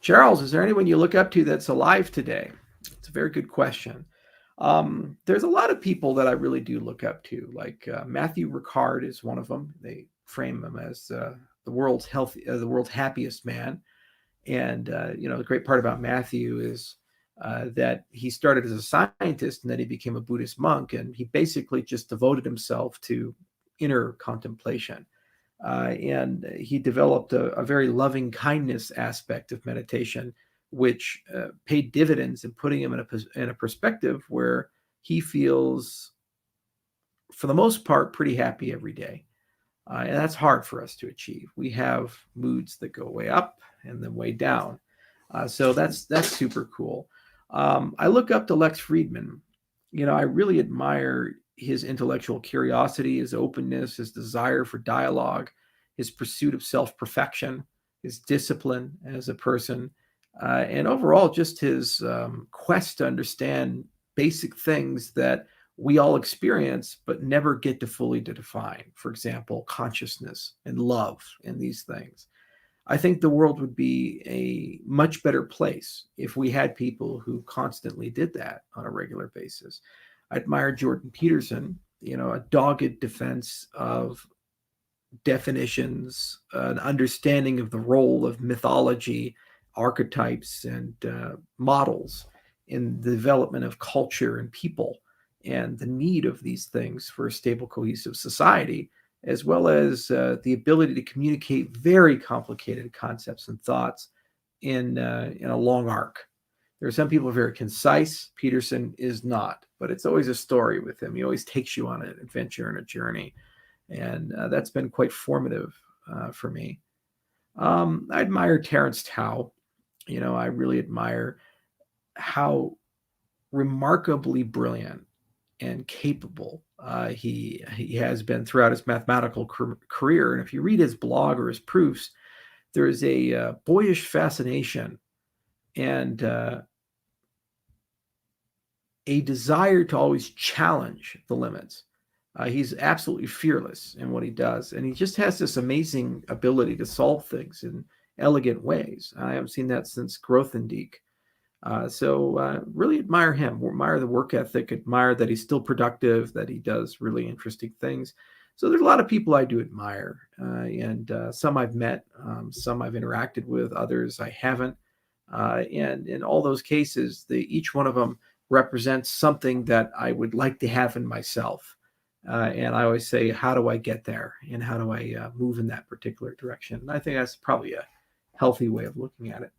Charles, is there anyone you look up to that's alive today? It's a very good question. There's a lot of people that I really do look up to, like Matthew Ricard is one of them. They frame him as the world's happiest man. And the great part about Matthew is that he started as a scientist and then he became a Buddhist monk, and he basically just devoted himself to inner contemplation. And he developed a very loving kindness aspect of meditation, which paid dividends in putting him in a perspective where he feels, for the most part, pretty happy every day. And that's hard for us to achieve. We have moods that go way up and then way down. So that's super cool. I look up to Lex Friedman. I really admire his intellectual curiosity, his openness, his desire for dialogue, his pursuit of self-perfection, his discipline as a person, and overall just his quest to understand basic things that we all experience but never get to fully define. For example, consciousness and love and these things. I think the world would be a much better place if we had people who constantly did that on a regular basis. I admire Jordan Peterson, a dogged defense of definitions, an understanding of the role of mythology, archetypes, and models in the development of culture and people, and the need of these things for a stable, cohesive society, as well as the ability to communicate very complicated concepts and thoughts in a long arc. There are some people who are very concise. Peterson is not, but it's always a story with him. He always takes you on an adventure and a journey, and that's been quite formative for me. I admire Terence Tao. I really admire how remarkably brilliant and capable he has been throughout his mathematical career. And if you read his blog or his proofs, there is a boyish fascination and a desire to always challenge the limits. He's absolutely fearless in what he does, and he just has this amazing ability to solve things in elegant ways. I haven't seen that since Grothendieck. So really admire him, admire the work ethic, admire that he's still productive, that he does really interesting things. So there's a lot of people I do admire, and some I've met, some I've interacted with, others I haven't. And in all those cases, each one of them represents something that I would like to have in myself. And I always say, how do I get there? And how do I move in that particular direction? And I think that's probably a healthy way of looking at it.